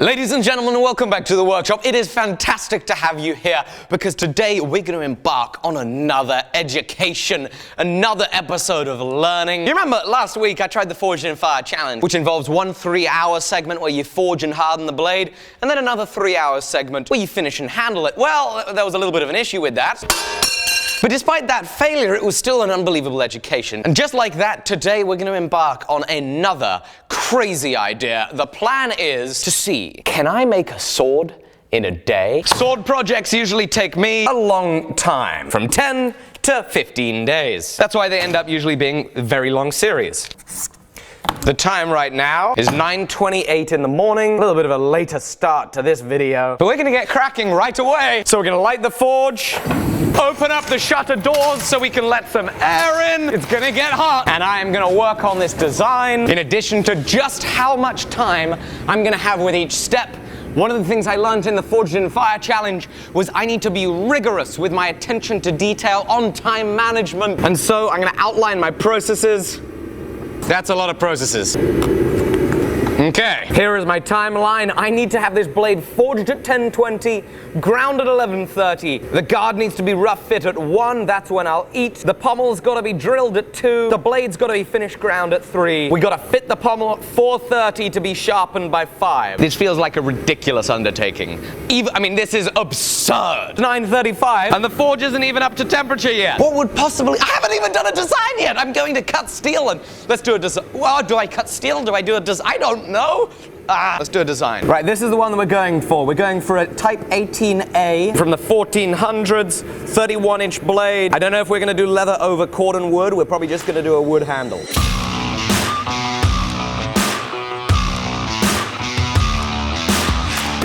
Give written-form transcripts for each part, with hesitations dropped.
Ladies and gentlemen, welcome back to the workshop. It is fantastic to have you here because today we're going to embark on another education, another episode of learning. You remember last week I tried the Forged in Fire challenge, which involves one 3-hour segment where you forge and harden the blade, and then another 3-hour segment where you finish and handle it. Well, there was a little bit of an issue with that. But despite that failure, it was still an unbelievable education. And just like that, today we're going to embark on another crazy idea. The plan is to see, can I make a sword in a day? Sword projects usually take me a long time, from 10 to 15 days. That's why they end up usually being a very long series. The time right now is 9:28 in the morning. A little bit of a later start to this video. But we're going to get cracking right away. So we're going to light the forge, open up the shutter doors so we can let some air in. It's going to get hot. And I am going to work on this design in addition to just how much time I'm going to have with each step. One of the things I learned in the Forged in Fire challenge was I need to be rigorous with my attention to detail on time management. And so I'm going to outline my processes. That's a lot of processes. Okay, here is my timeline. I need to have this blade forged at 10:20, ground at 11:30. The guard needs to be rough fit at 1, that's when I'll eat. The pommel's gotta be drilled at 2. The blade's gotta be finished ground at 3. We gotta fit the pommel at 4:30 to be sharpened by 5. This feels like a ridiculous undertaking. This is absurd. 9:35, and the forge isn't even up to temperature yet. What would possibly, I haven't even done a design yet. I'm going to cut steel and let's do a design. Well, do I cut steel? Do I do a design? I don't know. Let's do a design. Right, this is the one that we're going for. We're going for a Type 18A from the 1400s, 31-inch blade. I don't know if we're going to do leather over cordon wood. We're probably just going to do a wood handle.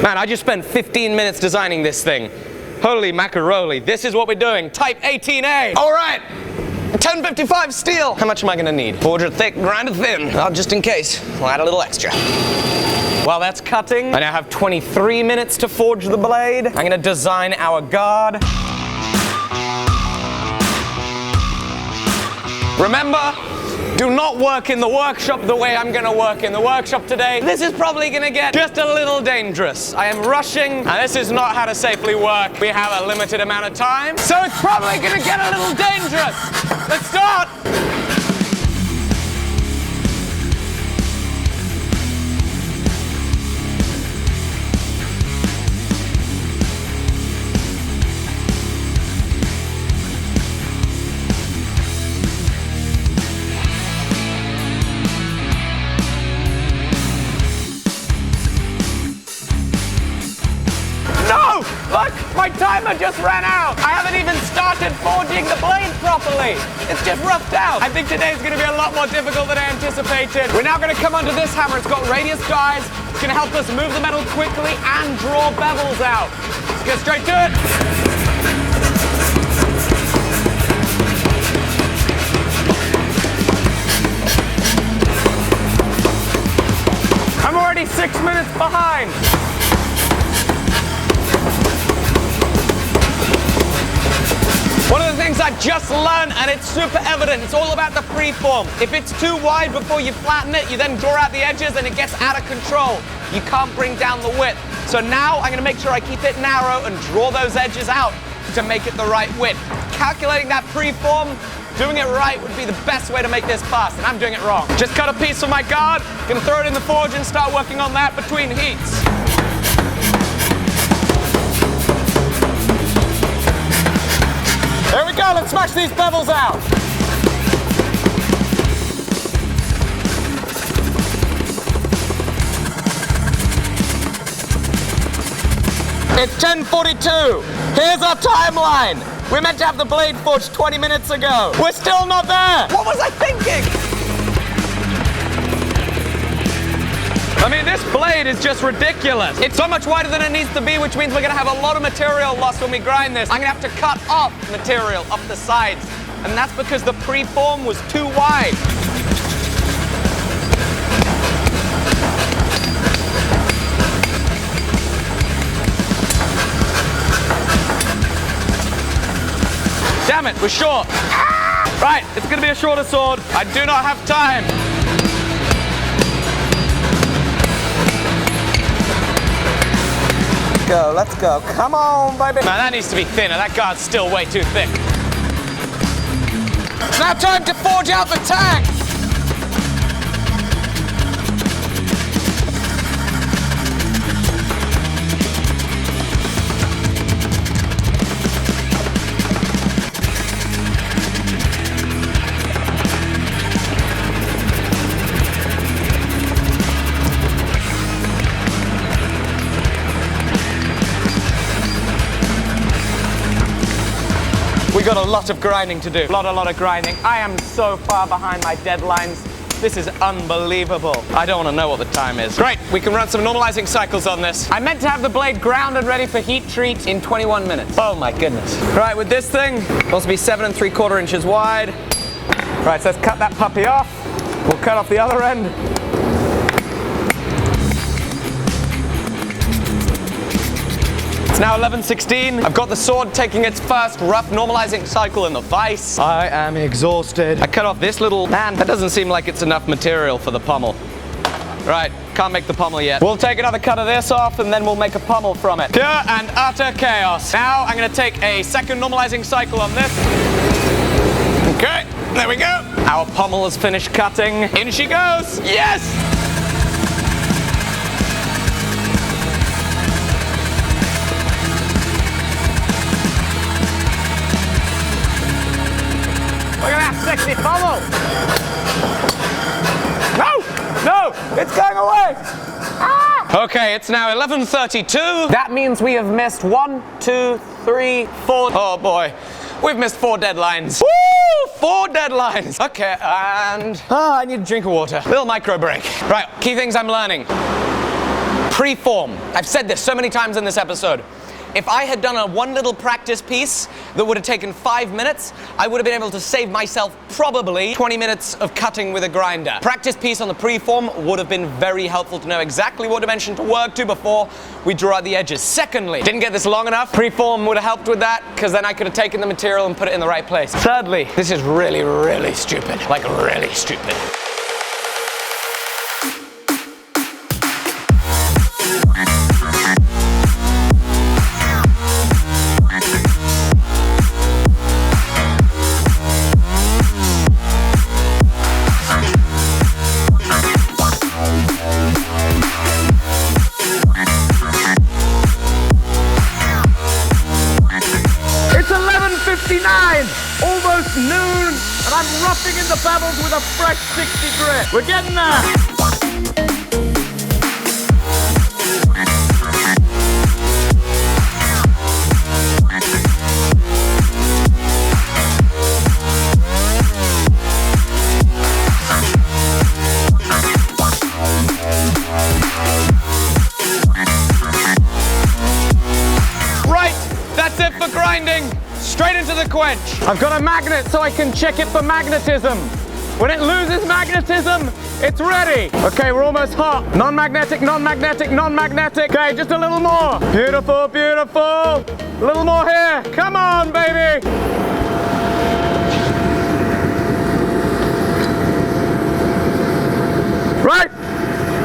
Man, I just spent 15 minutes designing this thing. Holy macaroni, this is what we're doing. Type 18A. All right. 1055 steel. How much am I going to need? Forge it thick, grind it thin. Just in case, I'll add a little extra. While that's cutting, I now have 23 minutes to forge the blade. I'm going to design our guard. Remember, do not work in the workshop the way I'm going to work in the workshop today. This is probably going to get just a little dangerous. I am rushing, and this is not how to safely work. We have a limited amount of time, so it's probably going to get a little dangerous. Let's start. No! Look! My timer just ran out! I haven't even started forging the blade properly! It's just roughed out! I think today's gonna be a lot more difficult than I anticipated. We're now gonna come onto this hammer. It's got radius guides. It's gonna help us move the metal quickly and draw bevels out. Let's get straight to it! I'm already 6 minutes behind! One of the things I just learned, and it's super evident, it's all about the freeform. If it's too wide before you flatten it, you then draw out the edges and it gets out of control. You can't bring down the width. So now I'm gonna make sure I keep it narrow and draw those edges out to make it the right width. Calculating that freeform, doing it right would be the best way to make this fast, and I'm doing it wrong. Just cut a piece of my guard, gonna throw it in the forge and start working on that between heats. There we go, let's smash these bevels out. It's 10:42. Here's our timeline. We're meant to have the blade forged 20 minutes ago. We're still not there. What was I thinking? This blade is just ridiculous. It's so much wider than it needs to be, which means we're gonna have a lot of material loss when we grind this. I'm gonna have to cut off material off the sides, and that's because the preform was too wide. Damn it, we're short. Right, it's gonna be a shorter sword. I do not have time. go, let's go. Come on, baby. Man, that needs to be thinner. That guard's still way too thick. It's now time to forge out the tank. We got a lot of grinding to do. A lot of grinding. I am so far behind my deadlines. This is unbelievable. I don't want to know what the time is. Great, we can run some normalizing cycles on this. I meant to have the blade ground and ready for heat treat in 21 minutes. Oh my goodness. Right, with this thing, supposed to be 7 3/4 inches wide. Right, so let's cut that puppy off. We'll cut off the other end. Now 11:16. I've got the sword taking its first rough normalizing cycle in the vise. I am exhausted. I cut off this little, man, that doesn't seem like it's enough material for the pommel. Right, can't make the pommel yet. We'll take another cut of this off and then we'll make a pommel from it. Pure and utter chaos. Now I'm gonna take a second normalizing cycle on this. Okay, there we go. Our pommel is finished cutting. In she goes. Yes! Look at that sexy pommel! No! It's going away! Ah! Okay, it's now 11:32. That means we have missed 1, 2, 3, 4. Oh boy, we've missed 4 deadlines. Woo! 4 deadlines! Okay, and... I need a drink of water. Little micro break. Right, key things I'm learning. Preform. I've said this so many times in this episode. If I had done one little practice piece that would have taken 5 minutes, I would have been able to save myself probably 20 minutes of cutting with a grinder. Practice piece on the preform would have been very helpful to know exactly what dimension to work to before we draw out the edges. Secondly, didn't get this long enough. Preform would have helped with that because then I could have taken the material and put it in the right place. Thirdly, this is really, really stupid. Like really stupid. Almost noon, and I'm roughing in the pebbles with a fresh 60 grit. We're getting there. Right, that's it for grinding. Straight into the quench. I've got a magnet so I can check it for magnetism. When it loses magnetism, it's ready. Okay, we're almost hot. Non-magnetic, non-magnetic, non-magnetic. Okay, just a little more. Beautiful, beautiful. A little more here. Come on, baby. Right,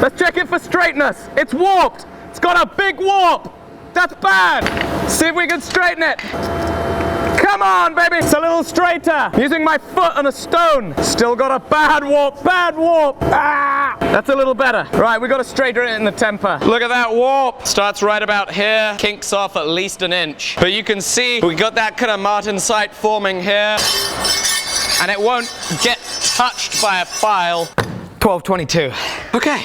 let's check it for straightness. It's warped. It's got a big warp. That's bad. See if we can straighten it. Come on, baby! It's a little straighter. Using my foot on a stone. Still got a bad warp, bad warp. Ah! That's a little better. Right, we got to straighten it in the temper. Look at that warp. Starts right about here. Kinks off at least an inch. But you can see we got that kind of martensite forming here. And it won't get touched by a file. 1222. Okay.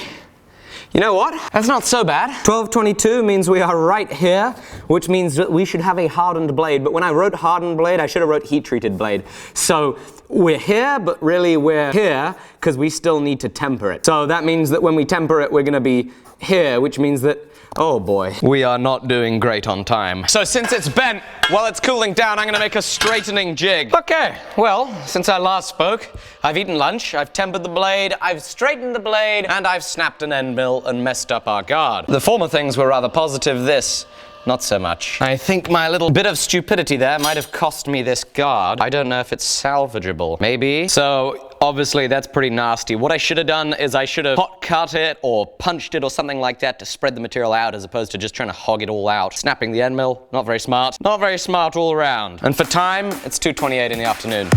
You know what? That's not so bad. 1222 means we are right here, which means that we should have a hardened blade. But when I wrote hardened blade, I should have wrote heat-treated blade. So we're here, but really we're here because we still need to temper it. So that means that when we temper it, we're going to be here, which means that, oh boy, we are not doing great on time. So since it's bent, while it's cooling down, I'm going to make a straightening jig. Okay, well, since I last spoke, I've eaten lunch, I've tempered the blade, I've straightened the blade, and I've snapped an end mill and messed up our guard. The former things were rather positive, this, not so much. I think my little bit of stupidity there might have cost me this guard. I don't know if it's salvageable. Maybe. So Obviously, that's pretty nasty. What I should have done is I should have hot cut it or punched it or something like that to spread the material out as opposed to just trying to hog it all out. Snapping the end mill, not very smart. Not very smart all around. And for time, it's 2:28 in the afternoon.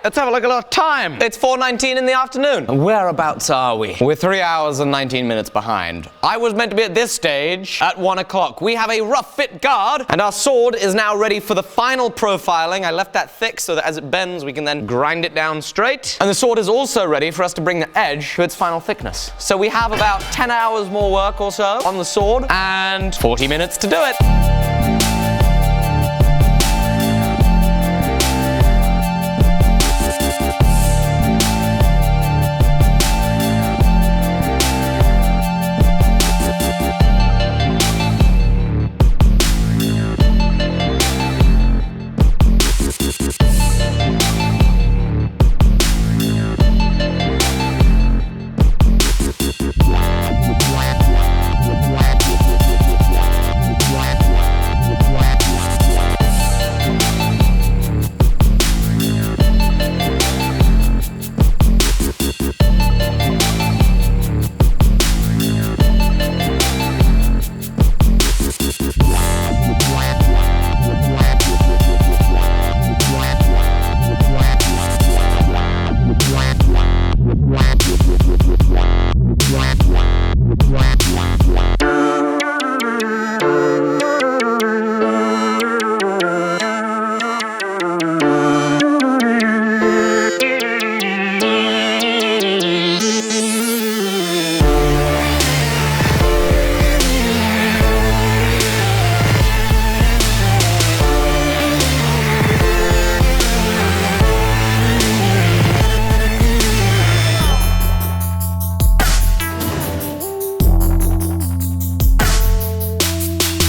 Let's have a look at our time. It's 4:19 in the afternoon. And whereabouts are we? We're 3 hours and 19 minutes behind. I was meant to be at this stage at 1 o'clock. We have a rough fit guard, and our sword is now ready for the final profiling. I left that thick so that as it bends, we can then grind it down straight. And the sword is also ready for us to bring the edge to its final thickness. So we have about 10 hours more work or so on the sword, and 40 minutes to do it.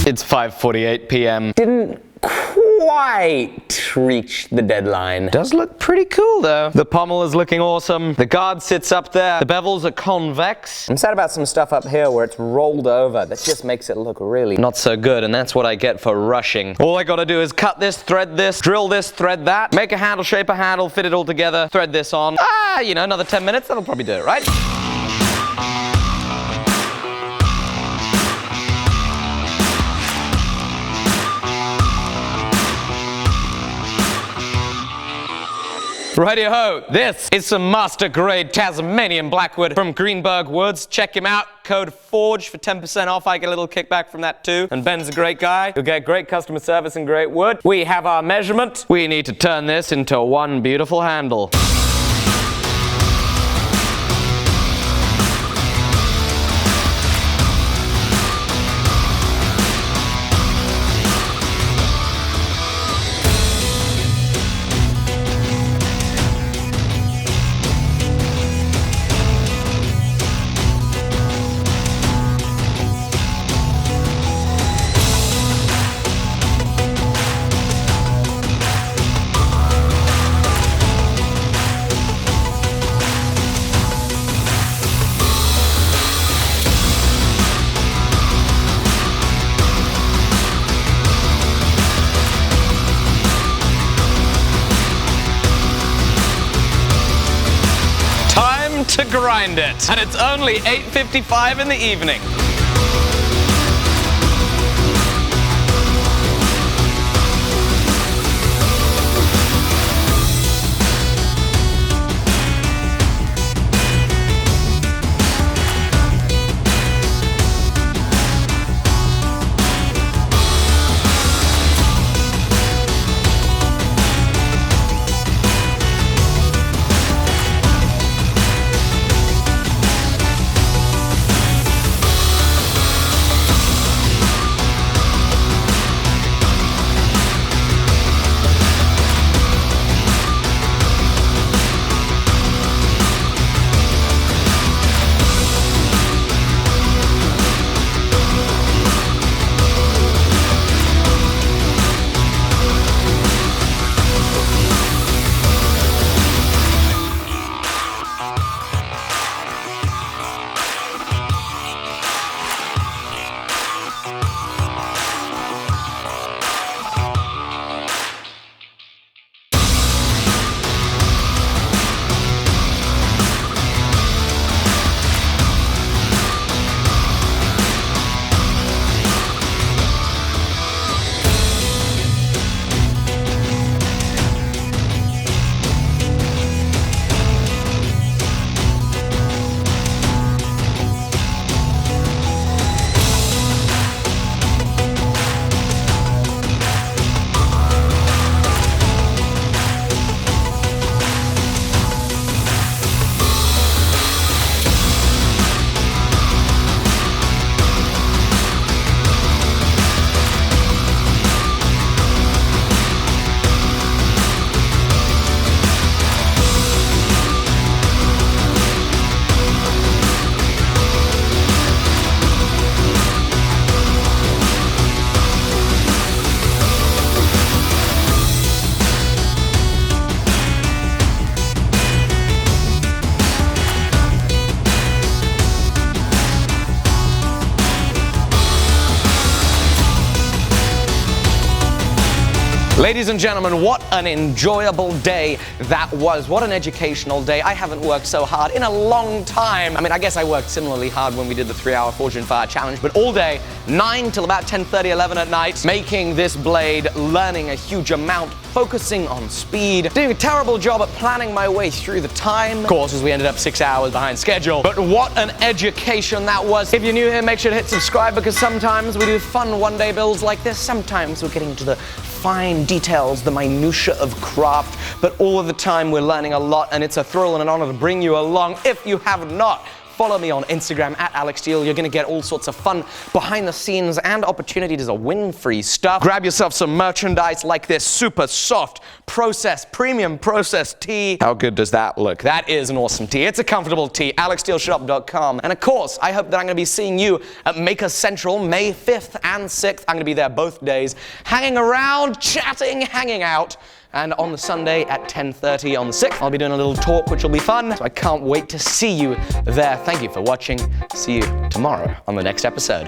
It's 5:48 p.m. Didn't quite reach the deadline. Does look pretty cool though. The pommel is looking awesome. The guard sits up there. The bevels are convex. I'm sad about some stuff up here where it's rolled over. That just makes it look really not so good, and that's what I get for rushing. All I gotta do is cut this, thread this, drill this, thread that, make a handle, shape a handle, fit it all together, thread this on. You know, another 10 minutes, that'll probably do it, right? Righty-ho, this is some master-grade Tasmanian blackwood from Greenberg Woods. Check him out, code FORGE for 10% off. I get a little kickback from that too. And Ben's a great guy. You'll get great customer service and great wood. We have our measurement. We need to turn this into one beautiful handle. To grind it, and it's only 8:55 in the evening. Ladies and gentlemen, what an enjoyable day that was. What an educational day. I haven't worked so hard in a long time. I mean, I guess I worked similarly hard when we did the 3-hour Forge and Fire challenge, but all day, 9 till about 10:30, 11 at night, making this blade, learning a huge amount, focusing on speed, doing a terrible job at planning my way through the time. Of course, as we ended up 6 hours behind schedule. But what an education that was. If you're new here, make sure to hit subscribe because sometimes we do fun one-day builds like this. Sometimes we're getting to the fine details, the minutia of craft, but all of the time we're learning a lot, and it's a thrill and an honor to bring you along. If you have not, follow me on Instagram at Alec Steele. You're going to get all sorts of fun behind the scenes and opportunities to win free stuff. Grab yourself some merchandise like this super soft premium processed tee. How good does that look? That is an awesome tee. It's a comfortable tee. AlecSteeleShop.com. And of course, I hope that I'm going to be seeing you at Maker Central May 5th and 6th. I'm going to be there both days, hanging around, chatting, hanging out. And on the Sunday at 10:30 on the 6th, I'll be doing a little talk, which will be fun. So I can't wait to see you there. Thank you for watching. See you tomorrow on the next episode.